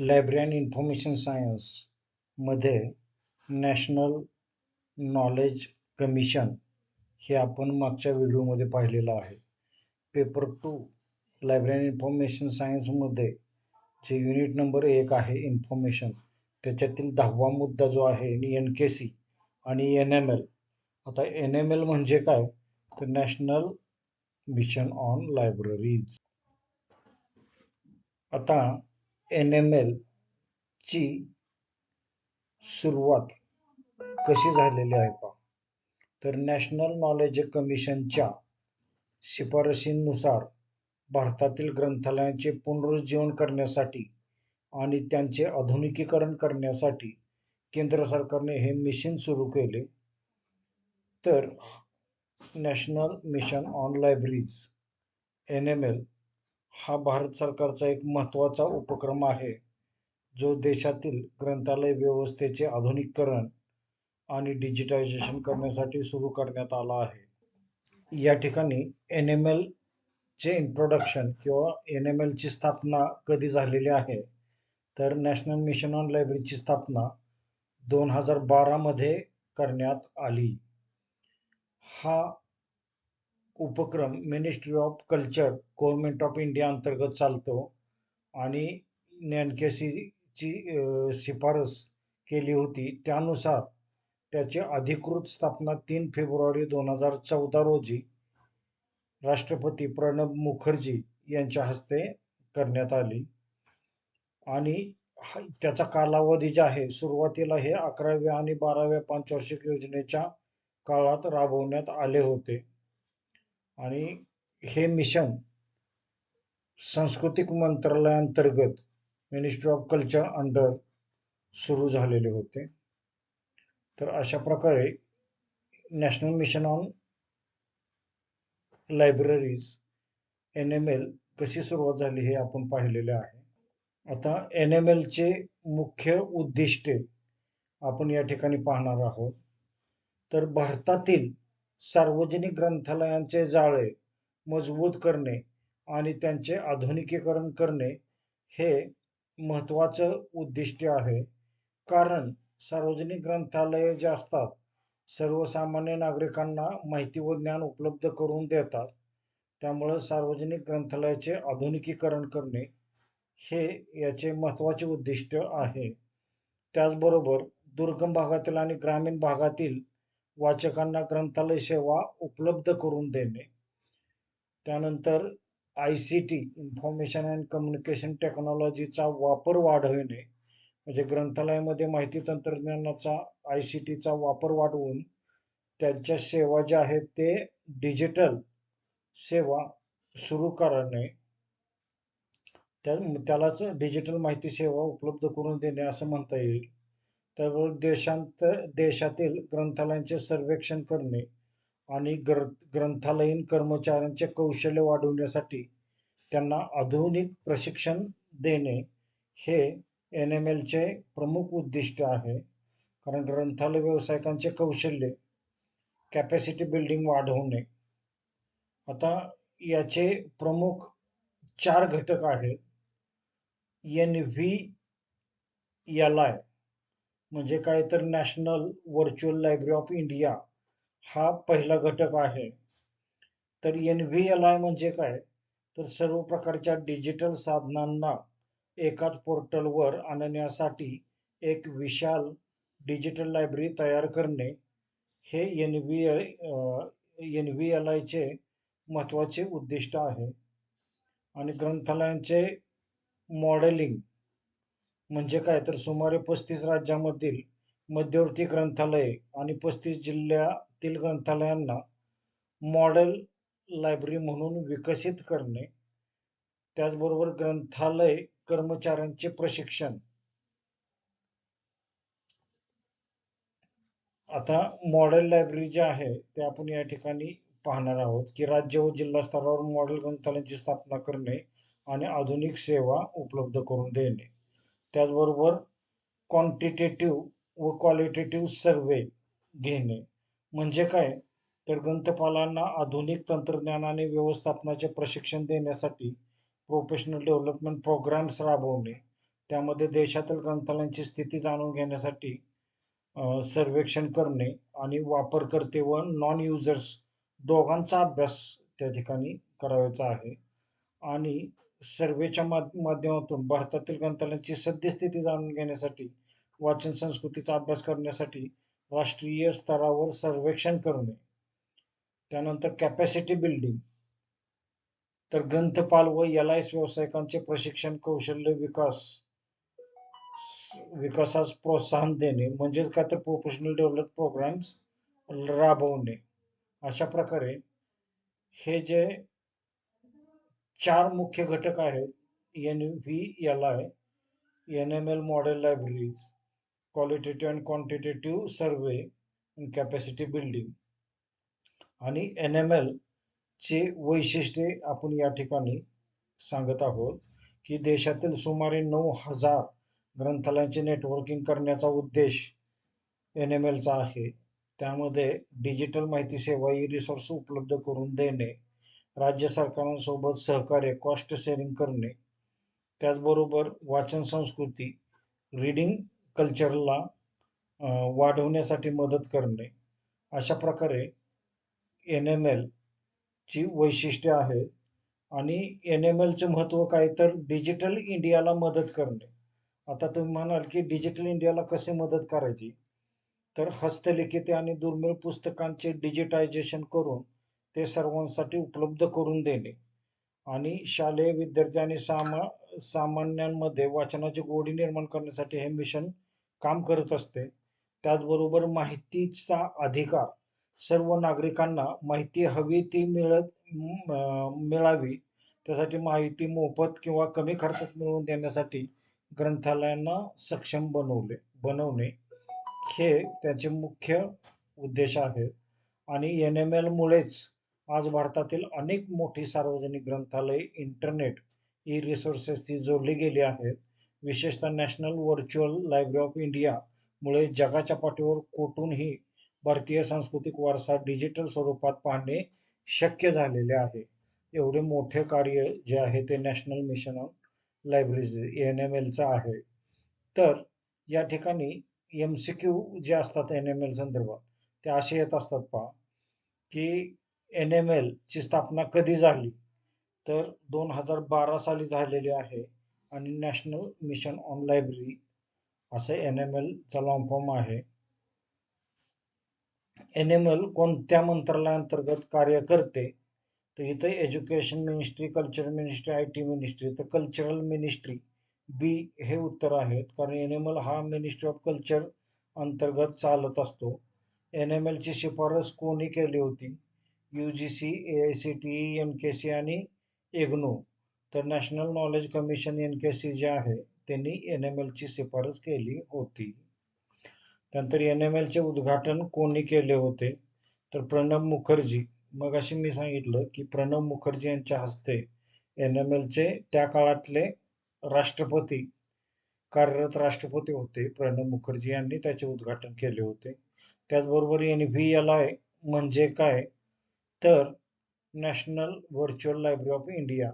Library and information science मध्ये national knowledge commission हे आपण मागच्या व्हिडिओमध्ये पाहिलेलं आहे. पेपर 2 लायब्ररी अँड इन्फॉर्मेशन सायन्समध्ये जे युनिट नंबर 1 आहे इन्फॉर्मेशन, त्याच्यातील 10वा मुद्दा जो आहे NKC आणि NML. आता NML म्हणजे काय, तर नॅशनल मिशन ऑन लायब्ररीज. आता NML ची सुरुवात कशी झालेली आहे पहा. तर नॅशनल नॉलेज कमिशनच्या शिफारशींनुसार भारतातील ग्रंथालयांचे पुनरुज्जीवन करण्यासाठी आणि त्यांचे आधुनिकीकरण करण्यासाठी केंद्र सरकारने हे मिशन सुरू केले. तर national mission on libraries NML हा भारत सरकारचा एक महत्त्वाचा उपक्रम आहे, जो देशातील ग्रंथालय व्यवस्थेचे आधुनिकीकरण आणि डिजिटायझेशन करण्यासाठी सुरू करण्यात आला आहे. या ठिकाणी NML चे इंट्रोडक्शन किंवा NML ची स्थापना कधी झालेली आहे, तर नॅशनल मिशन ऑन लायब्ररीची स्थापना 2012 मध्ये करण्यात आली. हा उपक्रम ministry of culture government of India अंतर्गत चालतो आणि NKC ची शिफारस केली होती. त्यानुसार त्याची अधिकृत स्थापना 3 फेब्रुवारी 2014 रोजी राष्ट्रपती प्रणब मुखर्जी यांच्या हस्ते करण्यात आली. आणि त्याचा कालावधी जे आहे, सुरुवातीला हे 11व्या आणि 12व्या पंचवार्षिक योजनेच्या काळात राबवण्यात आले होते. आणि हे मिशन सांस्कृतिक मंत्रालयाअंतर्गत मिनिस्ट्री ऑफ कल्चर अंडर सुरू झालेले होते. तर अशा प्रकारे national mission on libraries NML कशी सुरुवात झाली हे आपण पाहिलेले आहे. आता NML चे मुख्य उद्दिष्टे आपण या ठिकाणी पाहणार आहोत. तर भारतातील सार्वजनिक ग्रंथालयांचे जाळे मजबूत करणे आणि त्यांचे आधुनिकीकरण करणे हे महत्त्वाचं उद्दिष्ट आहे. कारण सार्वजनिक ग्रंथालये जे असतात, सर्वसामान्य नागरिकांना माहिती व ज्ञान उपलब्ध करून देतात. त्यामुळे सार्वजनिक ग्रंथालयाचे आधुनिकीकरण करणे हे याचे महत्त्वाचे उद्दिष्ट आहे. त्याचबरोबर दुर्गम भागातील आणि ग्रामीण भागातील वाचकांना ग्रंथालय सेवा उपलब्ध करून देणे. त्यानंतर ICT इन्फॉर्मेशन अँड कम्युनिकेशन टेक्नॉलॉजीचा वापर वाढविणे, म्हणजे ग्रंथालयामध्ये माहिती तंत्रज्ञानाचा ICTचा वापर वाढवून त्यांच्या सेवा ज्या आहेत ते डिजिटल सेवा सुरू करणे, त्यालाच डिजिटल माहिती सेवा उपलब्ध करून देणे असं म्हणता येईल. त्याबरोबर देशातील ग्रंथालयांचे सर्वेक्षण करणे आणि ग्रंथालयीन कर्मचाऱ्यांचे कौशल्य वाढवण्यासाठी त्यांना आधुनिक प्रशिक्षण देणे हे NML चे प्रमुख उद्दिष्ट आहे. कारण ग्रंथालय व्यावसायिकांचे कौशल्य, कॅपॅसिटी बिल्डिंग वाढवणे. आता याचे प्रमुख 4 घटक आहेत. NVLI म्हणजे काय, तर national virtual library of India हा पहिला घटक आहे. तर NVLI म्हणजे काय, तर सर्व प्रकारच्या डिजिटल साधनांना एकाच पोर्टलवर आणण्यासाठी एक विशाल डिजिटल लायब्ररी तयार करणे हे NVLI चे महत्त्वाचे उद्दिष्ट आहे. आणि ग्रंथालयांचे मॉडेलिंग म्हणजे काय, तर सुमारे 35 राज्यांमधील मध्यवर्ती ग्रंथालये आणि 35 जिल्ह्यातील ग्रंथालयांना मॉडेल लायब्ररी म्हणून विकसित करणे. त्याचबरोबर ग्रंथालय कर्मचाऱ्यांचे प्रशिक्षण. आता मॉडेल लायब्ररी जे आहे ते आपण या ठिकाणी पाहणार आहोत की राज्य व जिल्हा स्तरावर मॉडेल ग्रंथालयांची स्थापना करणे आणि आधुनिक सेवा उपलब्ध करून देणे. त्याचबरोबर क्वांटिटेटिव्ह व क्वालिटेटिव्ह सर्वे घेणे म्हणजे काय, तर ग्रंथपालांना आधुनिक तंत्रज्ञानाने व्यवस्थापनाचे प्रशिक्षण देण्यासाठी प्रोफेशनल डेव्हलपमेंट प्रोग्राम्स राबवणे, त्यामध्ये देशातील ग्रंथालयांची स्थिती जाणून घेण्यासाठी सर्वेक्षण करणे आणि वापरकर्ते व नॉन युजर्स दोघांचा अभ्यास त्या ठिकाणी करायचा आहे. आणि सर्वेच्या माध्यमातून भारतातील ग्रंथालयांची सद्यस्थिती जाणून घेण्यासाठी वाचन संस्कृतीचा अभ्यास करण्यासाठी राष्ट्रीय स्तरावर सर्वेक्षण करणे. त्यानंतर कॅपॅसिटी बिल्डिंग, तर ग्रंथपाल व LIS व्यावसायिकांचे प्रशिक्षण, कौशल्य विकासास प्रोत्साहन देणे, म्हणजेच काय तर प्रोफेशनल डेव्हलप प्रोग्राम्स राबवणे. अशा प्रकारे हे जे 4 मुख्य घटक आहेत, NVLI, NML model libraries, qualitative and quantitative survey and capacity building, आणि NML चे वैशिष्ट्ये आपण या ठिकाणी सांगत आहोत की देशातील सुमारे 9,000 ग्रंथालयांचे नेटवर्किंग करण्याचा उद्देश NML चा आहे. त्यामध्ये डिजिटल माहिती सेवा रिसोर्स उपलब्ध करून देणे, राज्य सरकारांसोबत सहकार्य कॉस्ट शेअरिंग करणे, त्याचबरोबर वाचन संस्कृती रीडिंग कल्चरला वाढवण्यासाठी मदत करणे. अशा प्रकारे NML ची वैशिष्ट्ये आहेत. आणि NML चे महत्व काय, तर डिजिटल इंडियाला मदत करणे. आता तुम्ही म्हणाल की डिजिटल इंडियाला कसे मदत करायची, तर हस्तलिखित आणि दुर्मिळ पुस्तकांचे डिजिटायझेशन करून ते सर्वांसाठी उपलब्ध करून देणे, आणि शालेय विद्यार्थी आणि सामान्यांमध्ये वाचनाची गोडी निर्माण करण्यासाठी हे मिशन काम करत असते. त्याचबरोबर माहितीचा अधिकार, सर्व नागरिकांना माहिती हवी ती मिळावी, त्यासाठी माहिती मोफत किंवा कमी खर्चात मिळवून देण्यासाठी ग्रंथालयांना सक्षम बनवणे हे त्याचे मुख्य उद्देश आहेत. आणि NML मुळेच आज भारतातील अनेक मोठी सार्वजनिक ग्रंथालये इंटरनेट रिसोर्सेसशी जोडली गेली आहेत. विशेषतः national virtual library of India मुळे जगाच्या पाठीवर कोठूनही भारतीय सांस्कृतिक वारसा डिजिटल स्वरूपात पाहणे शक्य झालेले आहे. एवढे मोठे कार्य जे आहे ते national mission on libraries NML चं आहे. तर या ठिकाणी MCQ जे असतात NML संदर्भात ते असे येत असतात पहा, की NML ची स्थापना कधी झाली, तर 2012 साली झालेली आहे. आणि नॅशनल मिशन ऑन लायब्ररी असं NML चा लॉंग फॉर्म आहे. NML कोणत्या मंत्रालयाअंतर्गत कार्य करते, तर इथे education ministry, culture ministry, IT ministry, तर कल्चरल मिनिस्ट्री बी हे उत्तर आहेत, कारण NML हा मिनिस्ट्री ऑफ कल्चर अंतर्गत चालत असतो. NML ची शिफारस कोणी केली होती, UGC, AICTE, NKC आणि IGNOU. तर नॅशनल नॉलेज कमिशन NKC जे आहे त्यांनी NML ची शिफारस केली होती. त्यानंतर NML चे उद्घाटन कोणी केले होते, तर प्रणब मुखर्जी. मगाशी मी सांगितलं की प्रणब मुखर्जी यांच्या हस्ते NML चे त्या काळातले राष्ट्रपती, कार्यरत राष्ट्रपती होते प्रणब मुखर्जी, यांनी त्याचे उद्घाटन केले होते. त्याचबरोबर NVLI म्हणजे काय, तर national virtual library of India,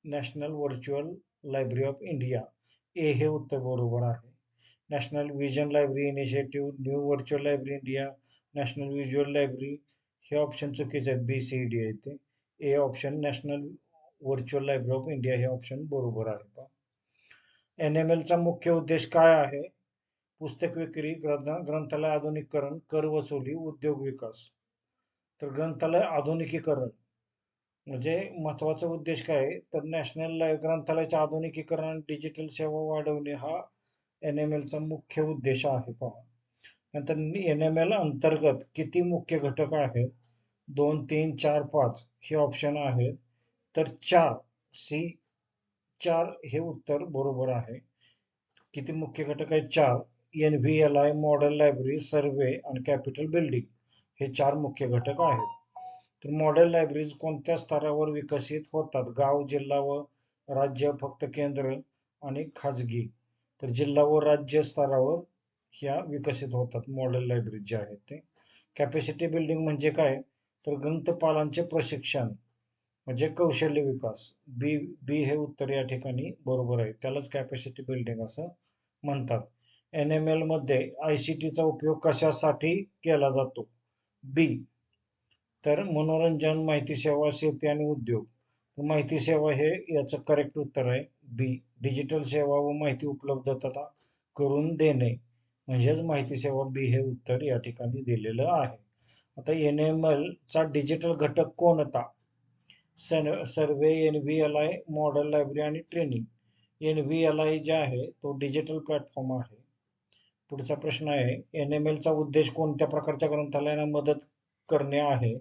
national virtual library of India हे उत्तर बरोबर आहे. National vision library initiative, new virtual library India, national visual library हे ऑप्शन चुकीचे आहेत, BCD आहे ते. A option national virtual library of India हे ऑप्शन बरोबर आहे. NML चा मुख्य उद्देश काय आहे, पुस्तक विक्री, ग्रंथालय आधुनिकीकरण, कर वसुली, उद्योग विकास. तर ग्रंथालय आधुनिकीकरण म्हणजे महत्वाचा उद्देश काय आहे, तर नॅशनल ग्रंथालयाचे आधुनिकीकरण आणि डिजिटल सेवा वाढवणे हा NML चा मुख्य उद्देश आहे. पहा, नंतर NML अंतर्गत किती मुख्य घटक आहेत, 2, 3, 4, 5 हे ऑप्शन आहेत. तर 4 हे उत्तर बरोबर आहे. किती मुख्य घटक आहेत, 4. NVLI मॉडेल लायब्ररी, सर्वे आणि कॅपिटल बिल्डिंग हे 4 मुख्य घटक आहेत. तर मॉडेल लायब्ररीज कोणत्या स्तरावर विकसित होतात, गाव, जिल्हा व राज्य, फक्त केंद्र आणि खाजगी. तर जिल्हा व राज्य स्तरावर ह्या विकसित होतात मॉडेल लायब्ररी जे आहेत ते. कॅपॅसिटी बिल्डिंग म्हणजे काय, तर ग्रंथपालांचे प्रशिक्षण, म्हणजे कौशल्य विकास. बी बी हे उत्तर या ठिकाणी बरोबर आहे. त्यालाच कॅपॅसिटी बिल्डिंग असं म्हणतात. NML मध्ये ICTचा उपयोग कशासाठी केला जातो? बी तर मनोरंजन, माहिती सेवा, शेती आणि उद्योग. माहिती सेवा हे याचं करेक्ट उत्तर आहे. बी डिजिटल सेवा व माहिती उपलब्धता करून देणे म्हणजेच माहिती सेवा. बी हे उत्तर या ठिकाणी दिलेलं आहे. आता NML चा डिजिटल घटक कोणता? सर्वे, NVLI, मॉडेल लायब्ररी आणि ट्रेनिंग. NVLI जे आहे तो डिजिटल प्लॅटफॉर्म आहे. पुढचा प्रश्न आहे, NML चा उद्देश कोणत्या प्रकारच्या ग्रंथालयांना मदत करणे आहे?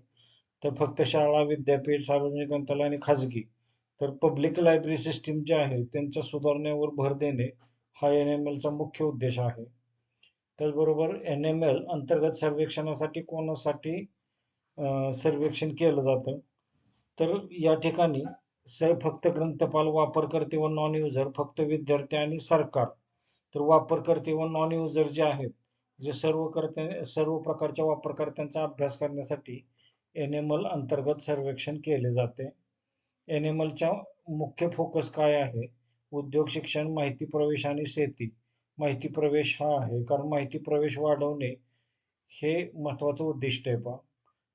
तर फक्त शाळा, विद्यापीठ, सार्वजनिक ग्रंथालय आणि खाजगी. तर पब्लिक लायब्ररी सिस्टीम जे आहे त्यांच्या सुधारण्यावर भर देणे हा NML चा मुख्य उद्देश आहे. त्याचबरोबर NML अंतर्गत सर्वेक्षणासाठी कोणासाठी सर्वेक्षण केलं जातं? तर या ठिकाणी फक्त ग्रंथपाल, वापरकर्ते व नॉन युजर, फक्त विद्यार्थी आणि सरकार. तर वापरकर्ते व नॉन युजर जे आहेत, जे सर्व प्रकारच्या वापरकर्त्यांचा अभ्यास करण्यासाठी NML अंतर्गत सर्वेक्षण केले जाते. NML च्या मुख्य फोकस काय आहे? उद्योग, शिक्षण, माहिती प्रवेश आणि शेती. माहिती प्रवेश हा आहे, कारण माहिती प्रवेश वाढवणे हे महत्वाचं उद्दिष्ट आहे. पहा,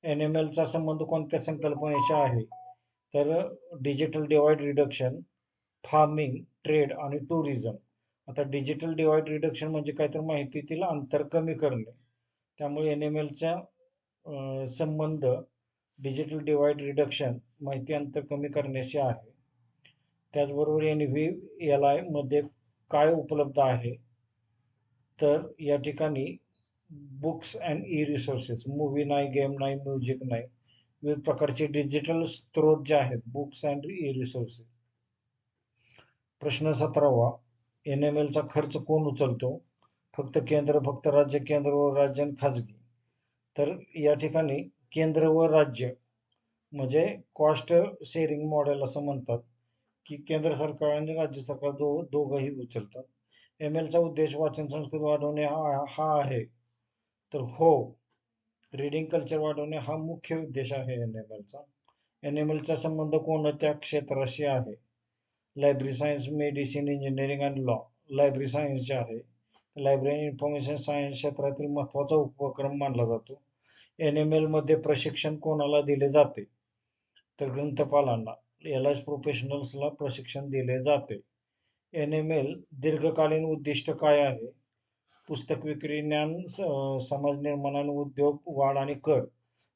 NML चा संबंध कोणत्या संकल्पनेशी आहे? तर digital divide reduction, farming, trade आणि टुरिझम. आता डिजिटल डिवाइड रिडक्शन म्हणजे काय, तर माहितीतील अंतर कमी करणे. त्यामुळे NML चा संबंध डिजिटल डिवाइड रिडक्शन, माहिती अंतर कमी करण्याशी आहे. त्याचबरोबर NVLI मध्ये काय उपलब्ध आहे? तर या ठिकाणी books and E resources, movie नाही, गेम नाही, म्युझिक नाही, विविध प्रकारचे डिजिटल स्त्रोत जे आहेत, बुक्स अँड ई रिसोर्सेस. प्रश्न 17वा, NML चा खर्च कोण उचलतो? फक्त केंद्र, फक्त राज्य, केंद्र व राज्य आणि खाजगी. तर या ठिकाणी केंद्र व राज्य म्हणजे कॉस्ट शेअरिंग मॉडेल असं म्हणतात, की केंद्र सरकार आणि राज्य सरकार दोघंही उचलतात. ML चा उद्देश वाचन संस्कृती वाढवणे हा आहे. तर हो, रीडिंग कल्चर वाढवणे हा मुख्य उद्देश आहे NML चा. NML चा संबंध कोणत्या क्षेत्राशी आहे? लायब्ररी सायन्स, मेडिसिन, इंजिनिअरिंग आणि लॉ. लायब्ररी सायन्स जे आहे, लायब्ररी इन्फॉर्मेशन सायन्स क्षेत्रातील महत्वाचा उपक्रम मानला जातो. NML मध्ये प्रशिक्षण कोणाला दिले जाते? तर ग्रंथपालांना, LS प्रोफेशनल्सला प्रशिक्षण दिले जाते. NML दीर्घकालीन उद्दिष्ट काय आहे? पुस्तक विक्री, ज्ञान समाज निर्माण आणि उद्योग वाढ आणि कर.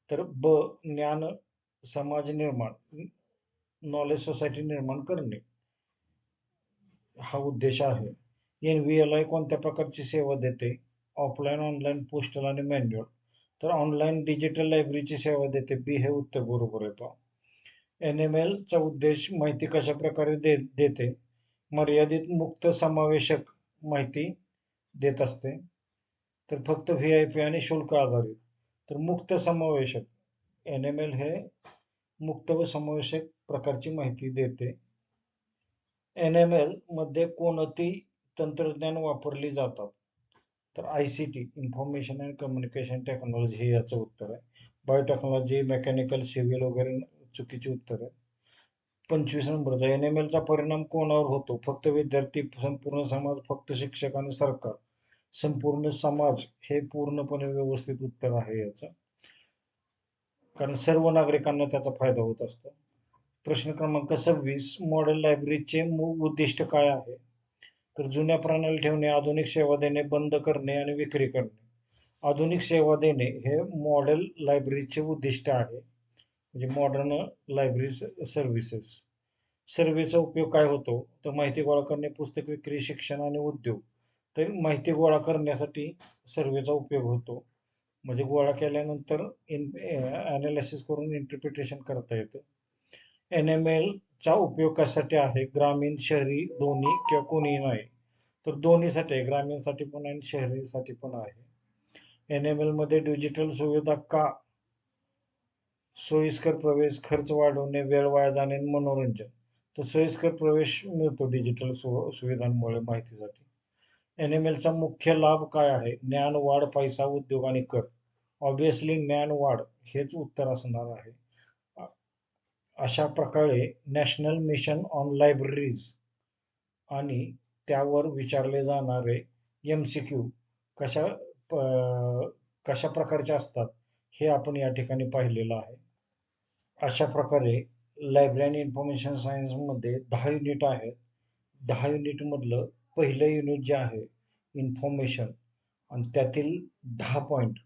तर ब ज्ञान समाज निर्माण, नॉलेज सोसायटी निर्माण करणे हा उद्देश आहे. NVLI कोणत्या प्रकारची सेवा देते? ऑफलाईन, ऑनलाईन, पोस्टल आणि मॅन्युअल. तर ऑनलाईन डिजिटल लायब्ररीची सेवा देते. बी हे उत्तर बरोबर आहे. पहा, NML चा उद्देश माहिती कशा प्रकारे देते? मर्यादित, मुक्त, समावेशक माहिती देत असते. तर फक्त VIP आणि शुल्क आधारित. तर मुक्त समावेशक, NML हे मुक्त व समावेशक प्रकारची माहिती देते. NML मध्ये कोणती तंत्रज्ञान वापरली जातात? तर ICT, information and communication technology हे याचं उत्तर आहे. बायोटेक्नॉलॉजी, मेकॅनिकल, सिव्हिल वगैरे चुकीची उत्तर आहे. 25 नंबरचा, NML चा परिणाम कोणावर होतो? फक्त विद्यार्थी, संपूर्ण समाज, फक्त शिक्षक आणि सरकार. संपूर्ण समाज हे पूर्णपणे व्यवस्थित उत्तर आहे याचं, कारण सर्व नागरिकांना त्याचा फायदा होत असतो. प्रश्न क्रमांक 26, मॉडेल लायब्ररीचे उद्दिष्ट काय आहे? तर जुन्या प्रणाली ठेवणे, आधुनिक सेवा देणे, बंद करणे आणि विक्री करणे. आधुनिक सेवा देणे हे मॉडेल लायब्ररीचे उद्दिष्ट आहे, म्हणजे मॉडर्न लायब्ररी सर्व्हिसेस. सर्व्हेचा उपयोग काय होतो? तर माहिती गोळा करणे, पुस्तक विक्री, शिक्षण आणि उद्योग. तर माहिती गोळा करण्यासाठी सर्व्हेचा उपयोग होतो, म्हणजे गोळा केल्यानंतर अनालिसिस करून इंटरप्रिटेशन करता येतं. NML चा उपयोग कशासाठी आहे? ग्रामीण, शहरी, दोन्ही किंवा कोणीही नाही? तर दोन्हीसाठी आहे, ग्रामीणसाठी पण आणि शहरीसाठी पण आहे. NML मध्ये डिजिटल सुविधा का? सोयीस्कर प्रवेश, खर्च वाढवणे, वेळ वाया जाणे, मनोरंजन. तर सोयीस्कर प्रवेश मिळतो डिजिटल सुविधांमुळे माहितीसाठी. NML चा मुख्य लाभ काय आहे? ज्ञान वाढ, पैसा, उद्योग आणि कर. ऑब्विसली ज्ञान वाढ हेच उत्तर असणार आहे. अशा प्रकारे नॅशनल मिशन ऑन लायब्ररीज आणि त्यावर विचारले जाणारे MCQ कशा कशा प्रकारचे असतात हे आपण या ठिकाणी पाहिलेलं आहे. अशा प्रकारे लायब्ररी आणि इन्फॉर्मेशन सायन्समध्ये 10 युनिट आहेत. 10 युनिट मधलं पहिलं युनिट जे आहे इन्फॉर्मेशन आणि त्यातील 10 पॉईंट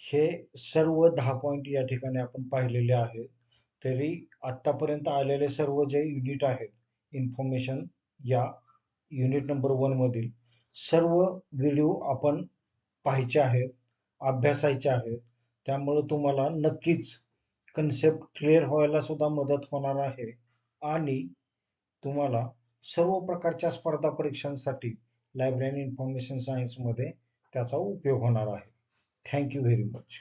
हे सर्व 10 पॉईंट या ठिकाणी आपण पाहिलेले आहेत. तरी आतापर्यंत आलेले सर्व जे युनिट आहेत इन्फॉर्मेशन या युनिट नंबर 1 मधील सर्व व्हिडिओ आपण पाहायचे आहेत, अभ्यासायचे आहेत. त्यामुळे तुम्हाला नक्कीच कन्सेप्ट क्लिअर व्हायला सुद्धा मदत होणार आहे आणि तुम्हाला सर्व प्रकारच्या स्पर्धा परीक्षांसाठी लायब्ररी आणि इन्फॉर्मेशन सायन्समध्ये त्याचा उपयोग होणार आहे. Thank you very much.